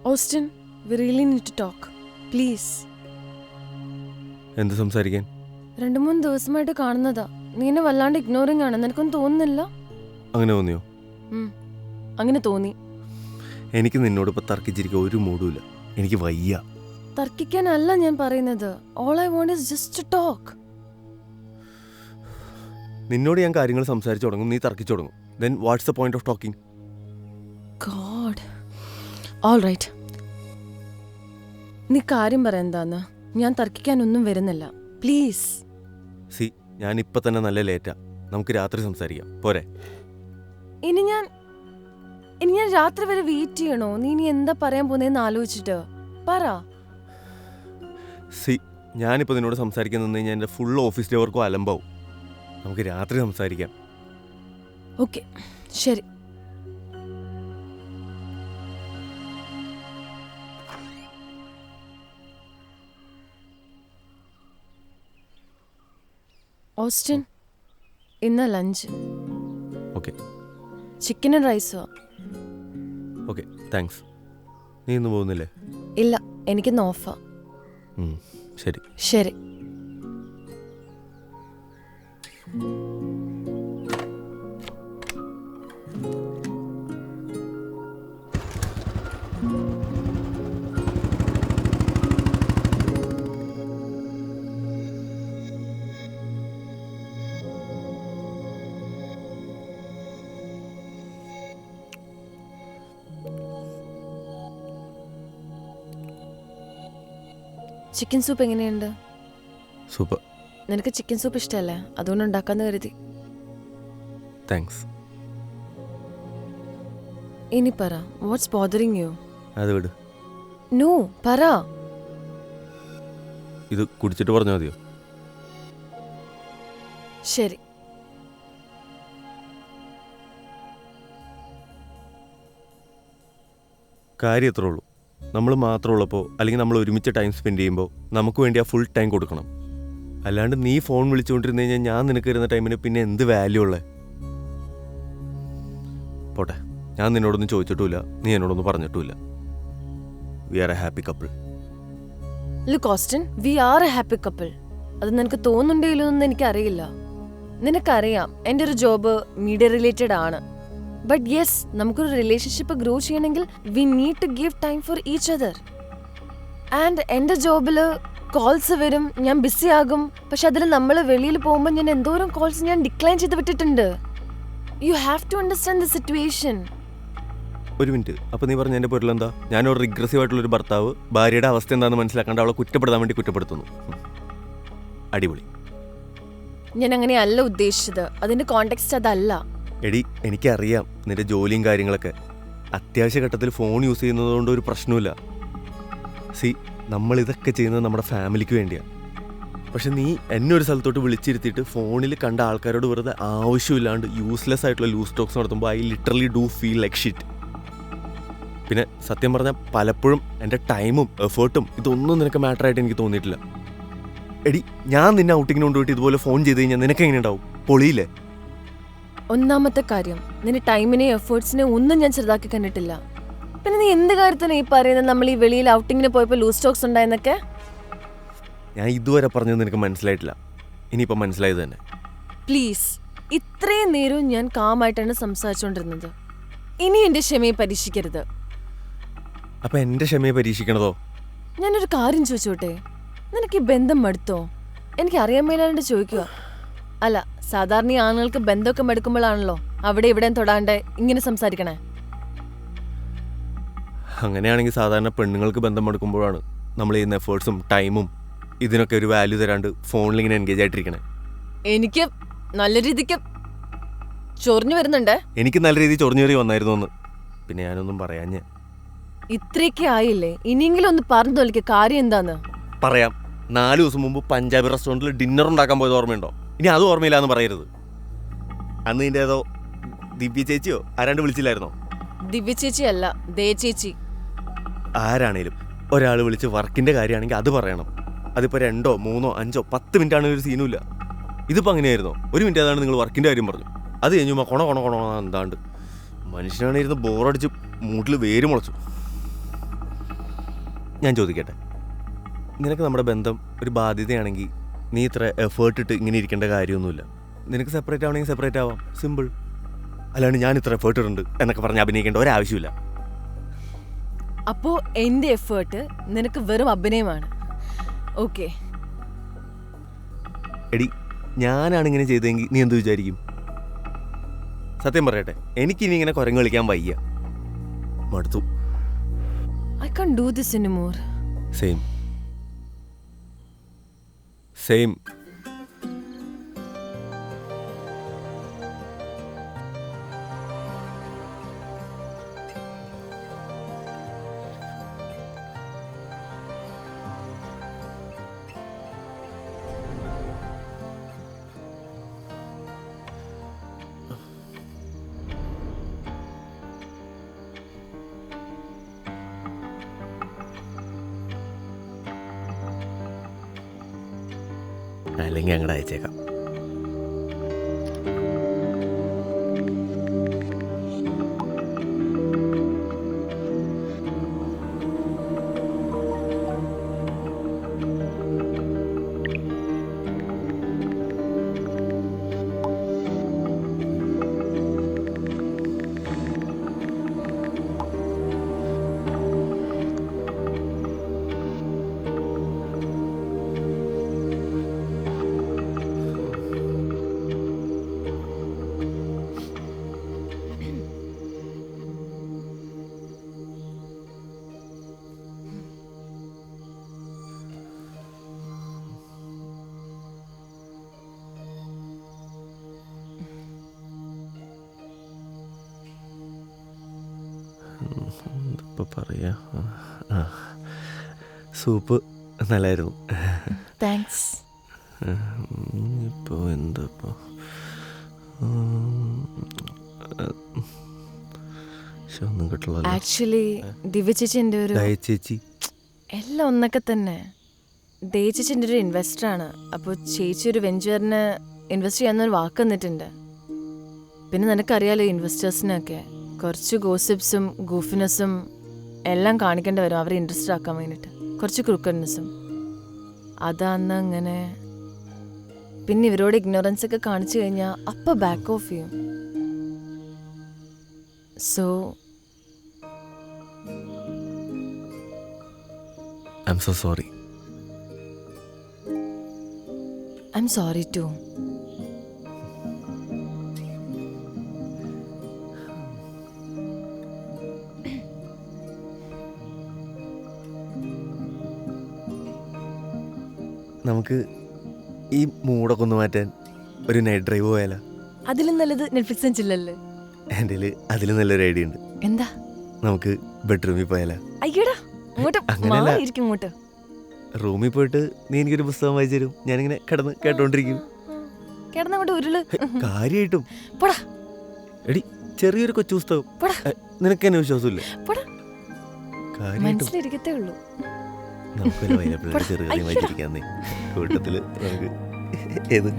Austin, we really need to talk. Please. എന്ത് സംസാരിക്കാൻ? 2-3 ദിവസമായിട്ട് കാണുന്നതാ. നീ എന്നെ വല്ലാണ്ട് ഇഗ്നോറിംഗ് ആണ്. നിനക്കൊന്നും തോന്നുന്നില്ല? അങ്ങനെ തോന്നിയോ? അങ്ങനെ തോന്നി. എനിക്ക് നിന്നോട് ഇപ്പൊ തർക്കിച്ചിരിക്കാൻ ഒരു മൂടുമില്ല. എനിക്ക് വയ്യ. തർക്കിക്കാനല്ല ഞാൻ പറയുന്നത്. All I want is just to talk. നിന്നോട് ഞാൻ കാര്യങ്ങൾ സംസാരിച്ചു തുടങ്ങും, നീ തർക്കിച്ചു തുടങ്ങും. Then what's the point of talking? God. All right. നീ കാര്യം പറ എന്താന്ന്. ഞാൻ തർക്കിക്കാനൊന്നും വരുന്നില്ല. പ്ലീസ്. സി, ഞാൻ ഇപ്പൊ തന്നെ നല്ല ലേറ്റാ. നമുക്ക് രാത്രി സംസാരിക്കാം, പോരെ? ഇനി ഞാൻ രാത്രി വരെ വെയിറ്റ് ചെയ്യണോ? നീ ഇനി എന്താ പറയാൻ പോകുന്നതെന്ന് ആലോചിച്ചിട്ട് പറ. സി, ഞാനിപ്പോൾ നിന്നോട് സംസാരിക്കാൻ നിന്ന് കഴിഞ്ഞാൽ എൻ്റെ ഫുൾ ഓഫീസിലെ വർക്കും അലമ്പാവും. നമുക്ക് രാത്രി സംസാരിക്കാം. ഓക്കെ, ശരി. ഓസ്റ്റിൻ, ഇന്ന് ലഞ്ച്. ഓക്കെ. ചിക്കനും റൈസോ? Okay, thanks. നീ ഇന്ന് പോകുന്നില്ലേ? ഇല്ല, എനിക്കിന്ന് ഓഫാ. ശരി ശരി. ചിക്കൻ സൂപ്പ് എങ്ങനെയുണ്ട്? സൂപ്പർ. നിനക്ക് ചിക്കൻ സൂപ്പ് ഇഷ്ടമല്ലേ? അതുകൊണ്ട് ഉണ്ടാക്കാന്ന് കരുതി. താങ്ക്സ്. ഇനി പറ, വാട്ട്സ് ബോദറിങ് യു? അത് വിട്. നോ, പറ. ഇത് കുടിച്ചിട്ട് പറഞ്ഞാൽ മതിയോ? ശരി. കാര്യം എത്രേ ഉള്ളൂ. നമ്മൾ മാത്രമുള്ളപ്പോൾ അല്ലെങ്കിൽ നമ്മൾ ഒരുമിച്ച് ടൈം സ്പെൻഡ് ചെയ്യുമ്പോൾ നമുക്ക് വേണ്ടി ആ ഫുൾ ടൈം കൊടുക്കണം. അല്ലാണ്ട് നീ ഫോൺ വിളിച്ചുകൊണ്ടിരുന്ന് കഴിഞ്ഞാൽ ഞാൻ നിനക്ക് തരുന്ന ടൈമിന് പിന്നെ എന്ത് വാല്യൂ ഉള്ളത്? പോട്ടെ, ഞാൻ നിന്നോടൊന്നും ചോദിച്ചിട്ടുമില്ല, നീ എന്നോടൊന്നും പറഞ്ഞിട്ടുമില്ല. We are a happy couple. Look Austin, we are a happy couple. അത് നിനക്ക് തോന്നുന്നുണ്ടെങ്കിലൊന്നും എനിക്കറിയില്ല. നിനക്കറിയാം എൻ്റെ ഒരു ജോബ് മീഡിയ റിലേറ്റഡ് ആണ്. ബട്ട് യെസ്, നമുക്കൊരു റിലേഷൻഷിപ്പ് ഗ്രോ ചെയ്യണമെങ്കിൽ we need to give time for each other. And എൻ്റെ ജോബിൽ കോൾസ് വരും, ഞാൻ ബിസി ആകും. പക്ഷെ അതിൽ നമ്മൾ വെളിയിൽ പോകുമ്പോൾ ഞാൻ എന്തോരം കോൾസ് ഞാൻ ഡിക്ലൈൻ ചെയ്ത് വിട്ടിട്ടുണ്ട്. You have to understand the situation. ഒരു മിനിറ്റ്, അപ്പോൾ നീ പറഞ്ഞ എൻ്റെ പൊരുളെന്താ? ഞാനൊരു റിഗ്രസീവ് ആയിട്ടുള്ളൊരു ഭർത്താവ് ഭാര്യയുടെ അവസ്ഥ എന്താണെന്ന് മനസ്സിലാക്കാണ്ട് അവളെ കുറ്റപ്പെടുത്താൻ വേണ്ടി കുറ്റപ്പെടുത്തുന്നു. അടിപൊളി. ഞാൻ അങ്ങനെയല്ല ഉദ്ദേശിച്ചത്. അതിൻ്റെ കോണ്ടെക്സ്റ്റ് അതല്ല. എടി, എനിക്കറിയാം നിന്റെ ജോലിയും കാര്യങ്ങളൊക്കെ. അത്യാവശ്യ ഘട്ടത്തിൽ ഫോൺ യൂസ് ചെയ്യുന്നതുകൊണ്ട് ഒരു പ്രശ്നമില്ല. സി, നമ്മൾ ഇതൊക്കെ ചെയ്യുന്നത് നമ്മുടെ ഫാമിലിക്ക് വേണ്ടിയാണ്. പക്ഷെ നീ എന്നെ ഒരു സ്ഥലത്തോട്ട് വിളിച്ചിരുത്തിയിട്ട് ഫോണിൽ കണ്ട ആൾക്കാരോട് വെറുതെ ആവശ്യമില്ലാണ്ട് യൂസ്ലെസ് ആയിട്ടുള്ള ലൂസ് ടോക്സ് നടത്തുമ്പോൾ I literally do feel like shit. പിന്നെ സത്യം പറഞ്ഞാൽ പലപ്പോഴും എൻ്റെ ടൈമും എഫേർട്ടും ഇതൊന്നും നിനക്ക് മാറ്ററായിട്ട് എനിക്ക് തോന്നിയിട്ടില്ല. എടി, ഞാൻ നിന്നെ ഔട്ടിങ്ങിന് കൊണ്ടുപോയിട്ട് ഇതുപോലെ ഫോൺ ചെയ്ത് കഴിഞ്ഞാൽ നിനക്ക് എങ്ങനെ ഉണ്ടാവും? പൊളിയില്ലേ? ഒന്നാമത്തെ കാര്യം, നിന്റെ ടൈമിനെ എഫേർട്സിനെ ഒന്നും ഞാൻ ചെറുതാക്കി കണ്ടിട്ടില്ല. പിന്നെ നീ എന്ത് കാര്യത്തിനാണ് ഈ പറയുന്നത് നമ്മൾ ഈ വെളിയിൽ ഔട്ടിങ്ങിന് പോയപ്പോൾ ലൂസ് ടോക്സ് ഉണ്ടായെന്നൊക്കെ? ഞാൻ ഇതുവരെ പറഞ്ഞത് നിനക്ക് മനസ്സിലായിട്ടില്ല. ഇനിയിപ്പോൾ മനസ്സിലായത് തന്നെ. പ്ലീസ്, ഇത്രയും നേരവും ഞാൻ കാമായിട്ടാണ് സംസാരിച്ചുകൊണ്ടിരുന്നത്. ഇനി എൻ്റെ ക്ഷമയെ പരീക്ഷിക്കരുത്. അപ്പം എൻ്റെ ക്ഷമയെ പരീക്ഷിക്കണതോ? ഞാനൊരു കാര്യം ചോദിച്ചോട്ടെ, നിനക്ക് ഈ ബന്ധം മടുത്തോ? എനിക്ക് അറിയാൻ മേലാണ്ട് ചോദിക്കുക. അല്ല, സാധാരണ ഈ ആണുങ്ങൾക്ക് ബന്ധമൊക്കെ മടുക്കുമ്പോഴാണല്ലോ അവിടെ ഇവിടെ തൊടാണ്ട് ഇങ്ങനെ സംസാരിക്കണേ. അങ്ങനെയാണെങ്കിൽ സാധാരണ പെണ്ണുങ്ങൾക്ക് ബന്ധം മടുക്കുമ്പോഴാണ് നമ്മൾ ചെയ്യുന്ന എഫേർട്സും ടൈമും ഇതിനൊക്കെ ഒരു വാല്യൂ തരാണ്ട് ഫോണിൽ ഇങ്ങനെ എൻഗേജ് ആയിട്ടിരിക്കണേ. എനിക്ക് നല്ല രീതിക്ക് ചൊറിഞ്ഞു വരുന്നുണ്ട്. എനിക്ക് നല്ല രീതിയിൽ ചൊറിഞ്ഞേറി വന്നായിരുന്നു എന്ന്. പിന്നെ ഞാനൊന്നും പറയാഞ്ഞ. ഇത്രയൊക്കെ ആയില്ലേ, ഇനിയെങ്കിലും ഒന്ന് പറഞ്ഞു തോലിക്ക കാര്യം എന്താന്ന്. പറയാം. 4 ദിവസം മുമ്പ് പഞ്ചാബി റെസ്റ്റോറൻറ്റിൽ ഡിന്നർ ഉണ്ടാക്കാൻ പോയത് ഓർമ്മയുണ്ടോ? ഇനി അത് ഓർമ്മയില്ല എന്ന് പറയരുത്. അന്ന് നിന്റെ ഏതോ ദിവ്യ ചേച്ചിയോ ആരാണ്ട് വിളിച്ചില്ലായിരുന്നോ? ദിവ്യ ചേച്ചി അല്ല, ദേ ചേച്ചി. ആരാണേലും ഒരാൾ വിളിച്ച് വർക്കിൻ്റെ കാര്യമാണെങ്കിൽ അത് പറയണം. അതിപ്പോൾ 2, 3, 5, 10 മിനിറ്റ് ആണെങ്കിൽ ഒരു സീനുമില്ല. ഇതിപ്പോൾ അങ്ങനെയായിരുന്നോ? 1 മിനിറ്റ് ഏതാണ് നിങ്ങൾ വർക്കിൻ്റെ കാര്യം പറഞ്ഞു. അത് കഴിഞ്ഞു കൊണ എന്താണ്ട് മനുഷ്യനാണിരുന്ന് ബോറടിച്ച് മൂട്ടിൽ വേര് മുളച്ചു. ഞാൻ ചോദിക്കട്ടെ, നിനക്ക് നമ്മുടെ ബന്ധം ഒരു ബാധ്യതയാണെങ്കിൽ നീ ഇത്ര എഫേർട്ട് ഇട്ട് ഇങ്ങനെ ഇരിക്കേണ്ട കാര്യമൊന്നുമില്ല. നിനക്ക് സെപ്പറേറ്റ് ആവണമെങ്കിൽ സെപ്പറേറ്റ് ആവാം, സിമ്പിൾ. അല്ലാണ്ട് ഞാൻ ഇത്ര എഫേർട്ട് ഇടുന്നുണ്ട് എന്നൊക്കെ പറഞ്ഞ് അഭിനയിക്കേണ്ട ഒരാവശ്യമില്ല. അപ്പോ എന്റെ എഫേർട്ട് നിനക്ക് വെറും അഭിനയമാണ്. ഓക്കെ, എടി, ഞാനാണ് ഇങ്ങനെ ചെയ്തതെങ്കിൽ നീ എന്ത് വിചാരിക്കും? സത്യം പറയട്ടെ, എനിക്കിനി ഇങ്ങനെ കുരങ്ങ് കളിക്കാൻ വയ്യ, മടുത്തു. I can't do this anymore. Same same. അല്ലെങ്കിൽ അങ്ങോട്ട് അയച്ചേക്കാം. ഇപ്പോൾ പറയാ, സൂപ്പ് നല്ലായിരുന്നു. താങ്ക്സ്. ഇപ്പോൾ എന്താ ഇപ്പോൾ ഒന്നും കിട്ടുള്ളൂ. ആക്ച്വലി ദിവ്യ ചേച്ചിന്റെ ഒരു ചേച്ചി എല്ലാം ഒന്നൊക്കെ തന്നെ. ദേവ് ചേച്ചിന്റെ ഒരു ഇൻവെസ്റ്ററാണ്. അപ്പോൾ ചേച്ചി ഒരു വെഞ്ചറിന് ഇൻവെസ്റ്റ് ചെയ്യാന്നൊരു വാക്ക് തന്നിട്ടുണ്ട്. പിന്നെ നിനക്കറിയാലോ, ഇൻവെസ്റ്റേഴ്സിനൊക്കെ കുറച്ച് ഗോസിപ്സും ഗൂഫിനെസ്സും എല്ലാം കാണിക്കേണ്ടി വരും അവരെ ഇൻട്രസ്റ്റ് ആക്കാൻ വേണ്ടിയിട്ട്, കുറച്ച് ക്രൂക്കഡ്നെസ്സും. അതാന്ന് അങ്ങനെ. പിന്നെ ഇവരോട് ഇഗ്നോറൻസ് ഒക്കെ കാണിച്ചു കഴിഞ്ഞാൽ അപ്പം ബാക്ക് ഓഫ് ചെയ്യും. So I'm so sorry. I'm sorry too. നമുക്ക് ഈ മൂടൊക്കെ ഒന്ന് മാറ്റാൻ ഒരു നൈറ്റ് ഡ്രൈവ് പോയാലോ? അതിലും നല്ലത് നെറ്റ്ഫ്ലിക്സ് ചില്ലല്ലേ. എൻ്റെ അതിലും നല്ലൊരു ഐഡിയ ഉണ്ട്. എന്താ? നമുക്ക് ബെഡ്റൂമിൽ പോയാലോ? അയ്യടാ, ഇങ്ങോട്ട് മാറിയിരിക്കും. ഇങ്ങോട്ട് റൂമിൽ പോയിട്ട് നീ എനിക്കൊരു പുസ്തകം വായിച്ചു തരും, ഞാനിങ്ങനെ കിടന്ന് കേട്ടോണ്ടിരിക്കും. കിടന്നങ്ങോട്ട് ഉരുള്. കാര്യമായിട്ടും പോടാ. എടി, ചെറിയൊരു കൊച്ചു പുസ്തകം. നിനക്ക് എന്നെ വിശ്വാസമില്ല? മനസ്സിലിരിക്കത്തേ ഉള്ളൂ. നമുക്ക് ചെറുകഥ വായിച്ചിരിക്കാന്നേ കൂട്ടത്തില്. നമുക്ക് ഏത്